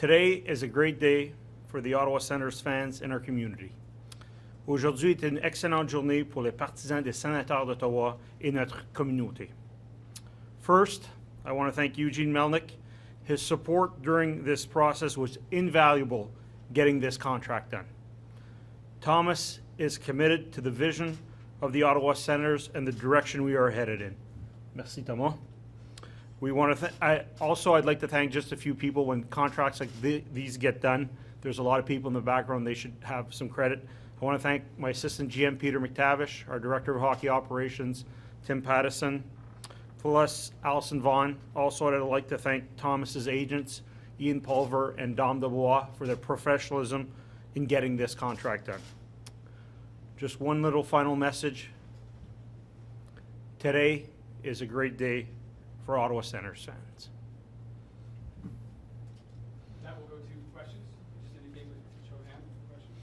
Today is a great day for the Ottawa Senators fans and our community. Aujourd'hui est une excellente journée pour les partisans des Sénateurs d'Ottawa et notre communauté. First, I want to thank Eugene Melnick. His support during this process was invaluable getting this contract done. Thomas is committed to the vision of the Ottawa Senators and the direction we are headed in. Merci, Thomas. We want to I'd like to thank just a few people when contracts like these get done. There's a lot of people in the background. They should have some credit. I want to thank my assistant GM, Peter McTavish, our Director of Hockey Operations, Tim Pattison, plus Allison Vaughn. Also, I'd like to thank Thomas's agents, Ian Pulver and Dom Dubois, for their professionalism in getting this contract done. Just one little final message. Today is a great day for Ottawa Senators fans. That will go to questions. Just indicate with a show of hands for questions.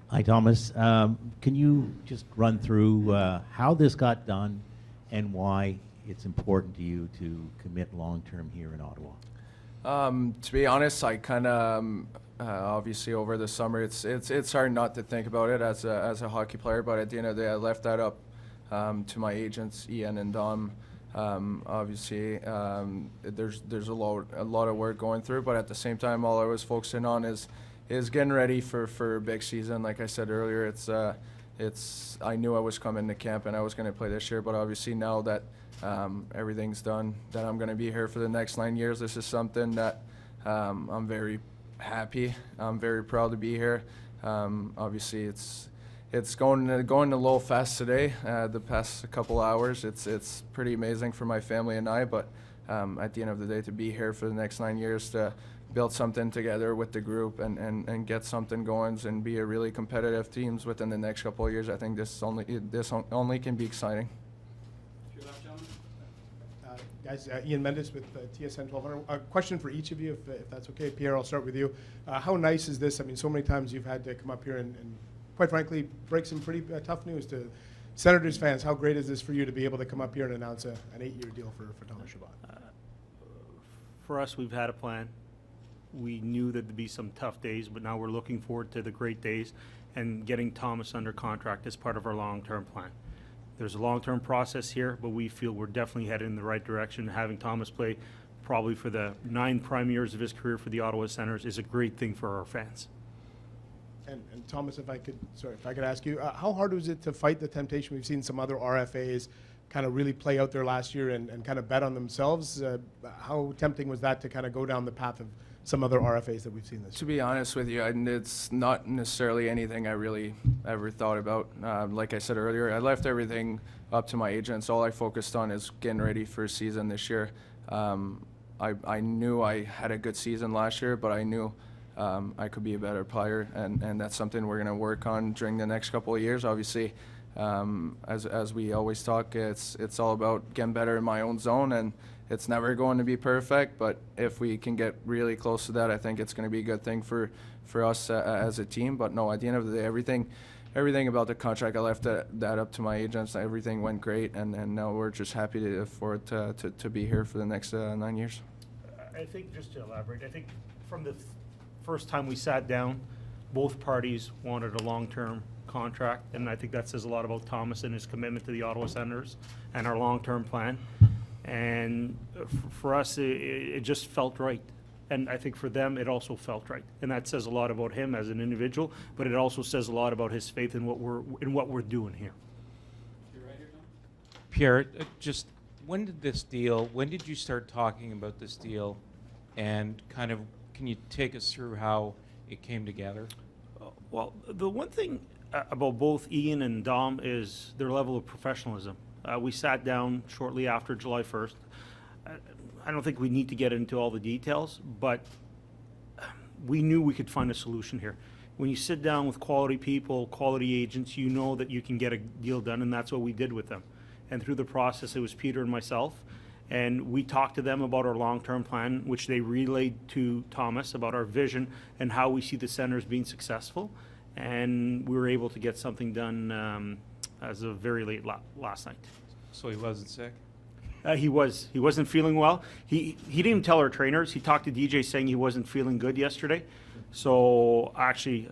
Hi, Thomas. Can you just run through how this got done and why it's important to you to commit long-term here in Ottawa? To be honest, I kind of obviously over the summer, it's hard not to think about it as a hockey player. But at the end of the day, I left that up to my agents, Ian and Dom. Obviously, there's a lot of work going through, but at the same time, all I was focusing on is getting ready for a big season. Like I said earlier, I knew I was coming to camp and I was going to play this year. But obviously now that everything's done, that I'm going to be here for the next 9 years, this is something that I'm very happy. I'm very proud to be here. Obviously, it's going a little fast today. The past couple hours, it's pretty amazing for my family and I. But at the end of the day, to be here for the next 9 years, to build something together with the group and get something going and be a really competitive teams within the next couple of years, I think this only can be exciting. Guys, Ian Mendes with TSN 1200. A question for each of you, if that's okay. Pierre, I'll start with you. How nice is this? I mean, so many times you've had to come up here and quite frankly, break some pretty tough news to Senators fans. How great is this for you to be able to come up here and announce an 8-year deal for Thomas Chabot? For us, we've had a plan. We knew that there'd be some tough days, but now we're looking forward to the great days, and getting Thomas under contract is part of our long-term plan. There's a long-term process here, but we feel we're definitely headed in the right direction. Having Thomas play probably for the 9 prime years of his career for the Ottawa Senators is a great thing for our fans. And Thomas, if I could ask you, how hard was it to fight the temptation? We've seen some other RFAs kind of really play out there last year and kind of bet on themselves. How tempting was that to kind of go down the path of some other RFAs that we've seen this year? To be honest with you, it's not necessarily anything I really ever thought about. Like I said earlier, I left everything up to my agents. All I focused on is getting ready for a season this year. I knew I had a good season last year, but I knew I could be a better player, and that's something we're going to work on during the next couple of years. Obviously, as we always talk, it's all about getting better in my own zone, and it's never going to be perfect, but if we can get really close to that, I think it's going to be a good thing for us as a team. But no, at the end of the day, everything about the contract, I left that up to my agents. Everything went great, and now we're just happy for it to be here for the next 9 years. I think, just to elaborate, I think from the first time we sat down, both parties wanted a long-term contract, and I think that says a lot about Thomas and his commitment to the Ottawa Senators and our long-term plan. And for us, it just felt right. And I think for them, it also felt right. And that says a lot about him as an individual, but it also says a lot about his faith in what we're doing here. You're right here, Tom? Pierre, just when did you start talking about this deal, and kind of can you take us through how it came together? Well, the one thing about both Ian and Dom is their level of professionalism. We sat down shortly after July 1st. I don't think we need to get into all the details, but we knew we could find a solution here. When you sit down with quality people, quality agents, you know that you can get a deal done, and that's what we did with them. And through the process, it was Peter and myself, and we talked to them about our long-term plan, which they relayed to Thomas about our vision and how we see the Senators being successful. And we were able to get something done as of very late last night. So he wasn't sick? He wasn't feeling well. He didn't even tell our trainers. He talked to DJ saying he wasn't feeling good yesterday. So actually,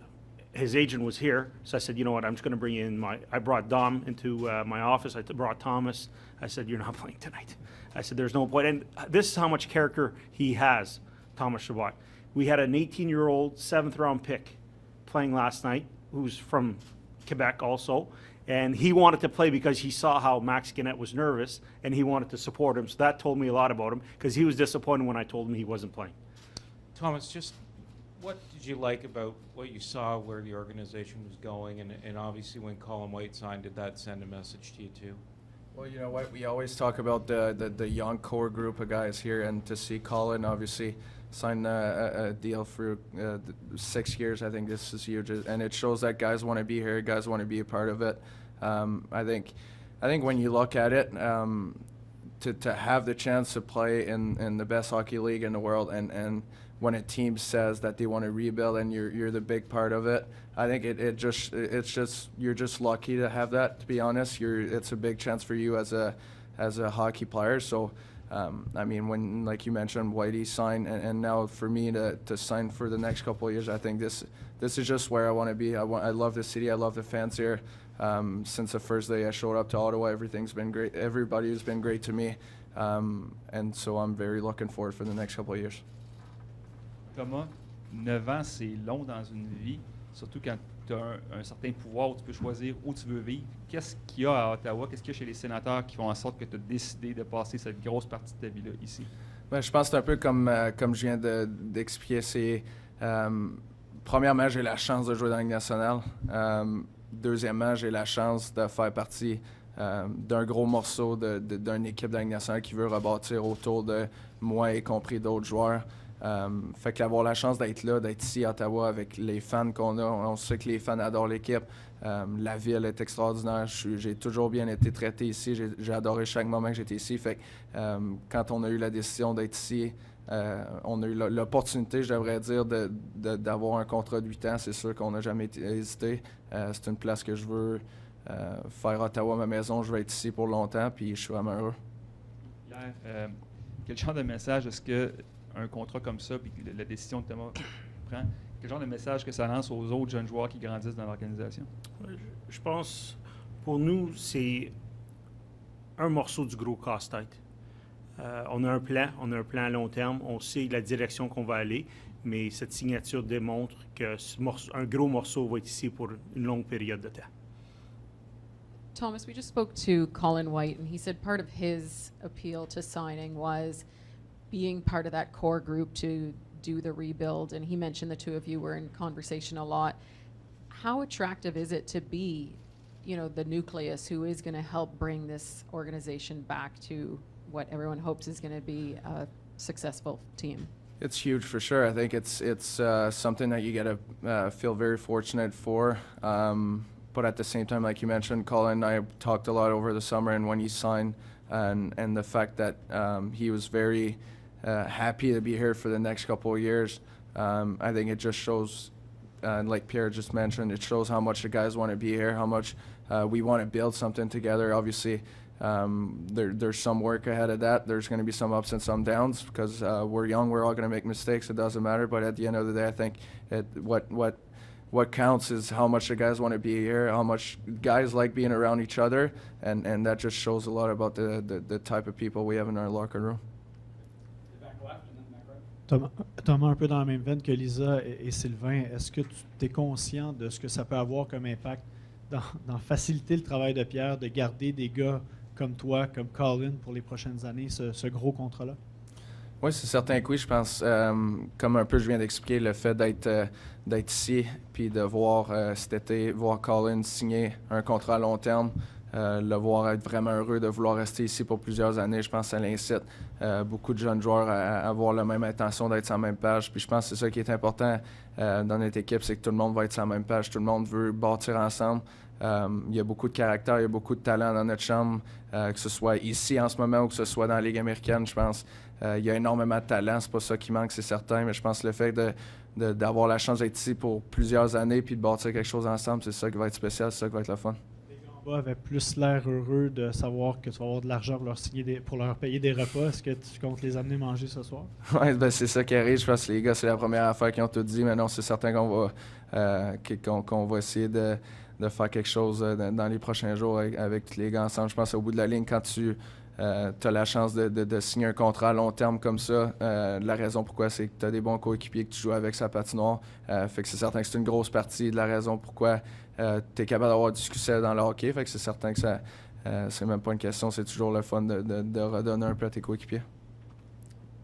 his agent was here. So I said, you know what, I'm just going to bring in I brought Dom into my office. I brought Thomas. I said, you're not playing tonight. I said, there's no point. And this is how much character he has, Thomas Chabot. We had an 18-year-old 7th-round pick playing last night who's from Quebec also. And he wanted to play because he saw how Max Guinette was nervous, and he wanted to support him. So that told me a lot about him, because he was disappointed when I told him he wasn't playing. Thomas, just what did you like about what you saw, where the organization was going, and obviously when Colin White signed, did that send a message to you too? Well, you know what? We always talk about the young core group of guys here, and to see Colin obviously sign a deal for 6 years, I think this is huge, and it shows that guys want to be here, guys want to be a part of it. I think when you look at it, to have the chance to play in the best hockey league in the world, and when a team says that they want to rebuild and you're the big part of it, I think you're just lucky to have that. To be honest, it's a big chance for you as a hockey player. So. I mean, when, like you mentioned, Whitey signed, and now for me to sign for the next couple of years, I think this is just where I want to be. I love the city. I love the fans here. Since the first day I showed up to Ottawa, everything's been great. Everybody's been great to me, and so I'm very looking forward for the next couple of years. Thomas, 9 ans, c'est long dans une vie, surtout quand tu as un certain pouvoir où tu peux choisir où tu veux vivre. Qu'est-ce qu'il y a à Ottawa, qu'est-ce qu'il y a chez les sénateurs qui font en sorte que tu as décidé de passer cette grosse partie de ta vie-là ici? Ben, je pense que c'est un peu comme je viens d'expliquer. C'est, premièrement, j'ai la chance de jouer dans la Ligue nationale. Deuxièmement, j'ai la chance de faire partie d'un gros morceau d'une équipe de la Ligue nationale qui veut rebâtir autour de moi, y compris d'autres joueurs. Fait qu'avoir la chance d'être là, d'être ici à Ottawa avec les fans qu'on a, on sait que les fans adorent l'équipe. La ville est extraordinaire. J'ai toujours bien été traité ici. J'ai adoré chaque moment que j'étais ici. Fait que quand on a eu la décision d'être ici, on a eu l'opportunité, je devrais dire, d'avoir un contrat de 8 ans. C'est sûr qu'on n'a jamais hésité. C'est une place que je veux faire Ottawa ma maison. Je veux être ici pour longtemps, puis je suis vraiment heureux. Pierre, quel genre de message est-ce qu'un contrat comme ça, puis la décision que Thomas prend, quel genre de message que ça lance aux autres jeunes joueurs qui grandissent dans l'organisation? Je pense, pour nous, c'est un morceau du gros casse-tête. On a un plan à long terme, on sait la direction qu'on va aller, mais cette signature démontre que un gros morceau va être ici pour une longue période de temps. Thomas, we just spoke to Colin White, and he said part of his appeal to signing was being part of that core group to do the rebuild, and he mentioned the two of you were in conversation a lot. How attractive is it to be, the nucleus who is going to help bring this organization back to what everyone hopes is going to be a successful team? It's huge for sure. I think it's something that you got to feel very fortunate for. But at the same time, like you mentioned, Colin and I talked a lot over the summer, and when he signed, and the fact that he was very happy to be here for the next couple of years. I think it just shows, like Pierre just mentioned, it shows how much the guys want to be here, how much we want to build something together. Obviously, there's some work ahead of that. There's going to be some ups and some downs because we're young. We're all going to make mistakes. It doesn't matter. But at the end of the day, I think what counts is how much the guys want to be here, how much guys like being around each other, and that just shows a lot about the type of people we have in our locker room. Thomas, un peu dans la même veine que Lisa et Sylvain, est-ce que tu es conscient de ce que ça peut avoir comme impact dans faciliter le travail de Pierre, de garder des gars comme toi, comme Colin, pour les prochaines années, ce gros contrat-là? Oui, c'est certain que oui. Je pense, comme un peu je viens d'expliquer, le fait d'être ici puis de voir cet été, voir Colin signer un contrat à long terme, le voir être vraiment heureux de vouloir rester ici pour plusieurs années, je pense que ça l'incite beaucoup de jeunes joueurs à avoir la même intention d'être sur la même page. Puis je pense que c'est ça qui est important dans notre équipe, c'est que tout le monde va être sur la même page, tout le monde veut bâtir ensemble. Il y a beaucoup de caractère, il y a beaucoup de talent dans notre chambre, que ce soit ici en ce moment ou que ce soit dans la Ligue américaine, je pense. Il y a énormément de talent, c'est pas ça qui manque, c'est certain, mais je pense que le fait d'avoir la chance d'être ici pour plusieurs années puis de bâtir quelque chose ensemble, c'est ça qui va être spécial, c'est ça qui va être le fun. bas avaient plus l'air heureux de savoir que tu vas avoir de l'argent pour leur payer des repas. Est-ce que tu comptes les amener manger ce soir? Ouais, ben c'est ça qui arrive. Je pense que les gars, c'est la première affaire qu'ils ont tout dit. Mais non, c'est certain qu'on va essayer de faire quelque chose dans les prochains jours avec tous les gars ensemble. Je pense qu'au bout de la ligne, quand tu as la chance de signer un contrat à long terme comme ça, la raison pourquoi, c'est que tu as des bons coéquipiers, que tu joues avec sa patinoire. Fait que c'est certain que c'est une grosse partie de la raison pourquoi tu es capable d'avoir du succès dans le hockey. Fait que c'est certain que ça, c'est même pas une question, c'est toujours le fun de redonner un peu à tes coéquipiers.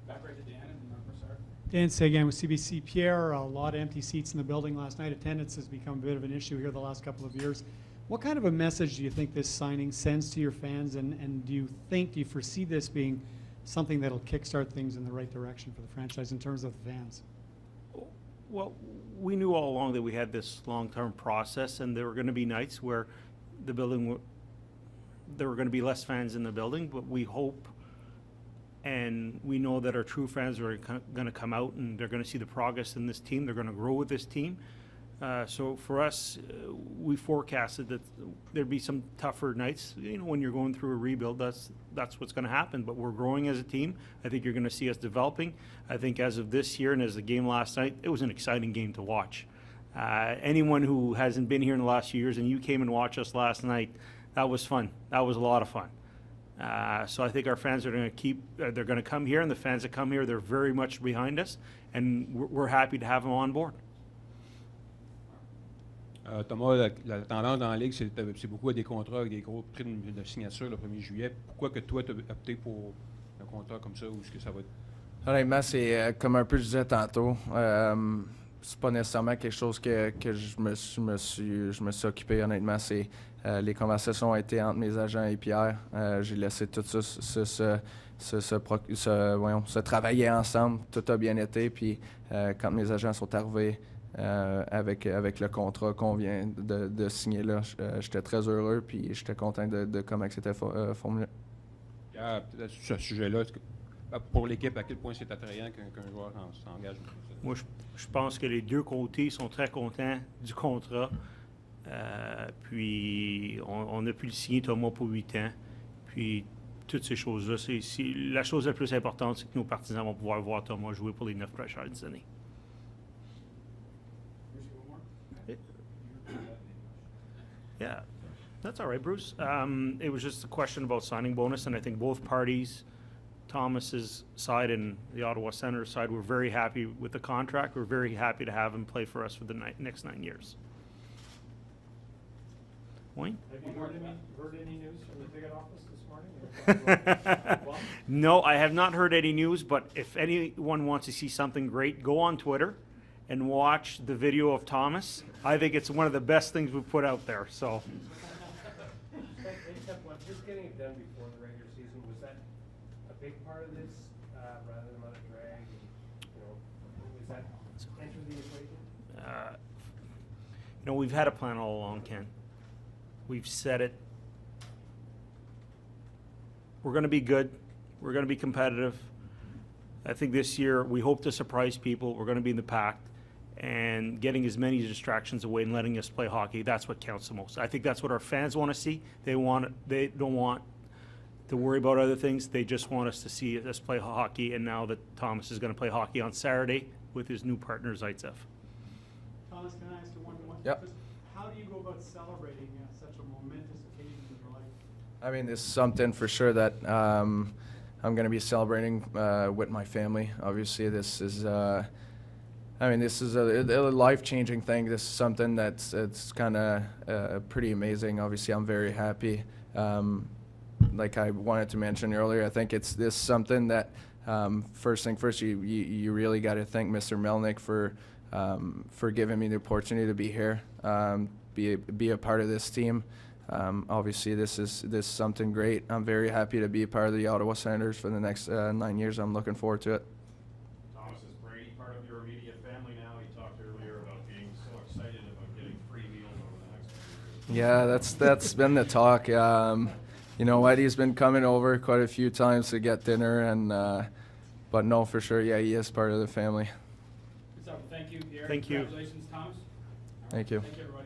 Back right to Dan and then Sarah. Dan Sagan with CBC. Pierre, a lot of empty seats in the building last night. Attendance has become a bit of an issue here the last couple of years. What kind of a message do you think this signing sends to your fans, and do you foresee this being something that'll kickstart things in the right direction for the franchise in terms of the fans? Well, we knew all along that we had this long-term process, and there were going to be nights where there were going to be less fans in the building, but we hope and we know that our true fans are going to come out and they're going to see the progress in this team. They're going to grow with this team. So for us, we forecasted that there'd be some tougher nights. You know, when you're going through a rebuild, that's what's going to happen. But we're growing as a team. I think you're going to see us developing. I think as of this year and as the game last night, it was an exciting game to watch. Anyone who hasn't been here in the last few years and you came and watched us last night, that was fun. That was a lot of fun. So I think our fans are going to they're going to come here, and the fans that come here, they're very much behind us, and we're happy to have them on board. Thomas, la tendance dans la Ligue, c'est beaucoup à des contrats avec des gros primes de signature le 1er juillet. Pourquoi que toi, tu as opté pour un contrat comme ça, ou est-ce que ça va être? Honnêtement, c'est comme un peu je disais tantôt, c'est pas nécessairement quelque chose que je me suis occupé. Honnêtement, c'est les conversations ont été entre mes agents et Pierre. J'ai laissé tout ça se travailler ensemble. Tout a bien été. Puis quand mes agents sont arrivés avec le contrat qu'on vient de signer là, j'étais très heureux. Puis j'étais content de comment c'était formulé. Pierre, peut-être sur ce sujet-là, pour l'équipe, à quel point c'est attrayant qu'un joueur s'engage? Moi, je pense que les deux côtés sont très contents du contrat. Puis, on a pu le signer, Thomas, pour 8 ans. Puis, toutes ces choses-là, la chose la plus importante, c'est que nos partisans vont pouvoir voir Thomas jouer pour les 9 prochaines années. Yeah, that's all right, Bruce. It was just a question about signing bonus, and I think both parties, Thomas's side and the Ottawa Senators side, were very happy with the contract. We're very happy to have him play for us for the next 9 years. Wayne? Have you heard any news from the ticket office this morning? No, I have not heard any news, but if anyone wants to see something great, go on Twitter and watch the video of Thomas. I think it's one of the best things we've put out there. So. Just getting it done before the regular season, was that a big part of this, rather than let it drag? Was that enter the equation? We've had a plan all along, Ken. We've said it. We're going to be good. We're going to be competitive. I think this year we hope to surprise people. We're going to be in the pack, and getting as many distractions away and letting us play hockey, that's what counts the most. I think that's what our fans want to see. They don't want to worry about other things. They just want us to see us play hockey, and now that Thomas is going to play hockey on Saturday with his new partner, Zaitsev. Thomas, can I ask you one more? Yep. How do you go about celebrating such a momentous occasion in your life? I mean, this is something for sure that I'm going to be celebrating with my family. Obviously, this is a life-changing thing. This is something it's kind of pretty amazing. Obviously, I'm very happy. Like I wanted to mention earlier, I think it's something that first thing first, you really got to thank Mr. Melnick for giving me the opportunity to be here, be a part of this team. Obviously, this is something great. I'm very happy to be a part of the Ottawa Senators for the next 9 years. I'm looking forward to it. Thomas, is Brady part of your immediate family now? He talked earlier about being so excited about getting free meals over the next few years. Yeah, that's been the talk. Eddie's been coming over quite a few times to get dinner, and but no, for sure, yeah, he is part of the family. Thank you, Pierre. Thank you. Congratulations, Thomas. Thank you. Thank you, everyone.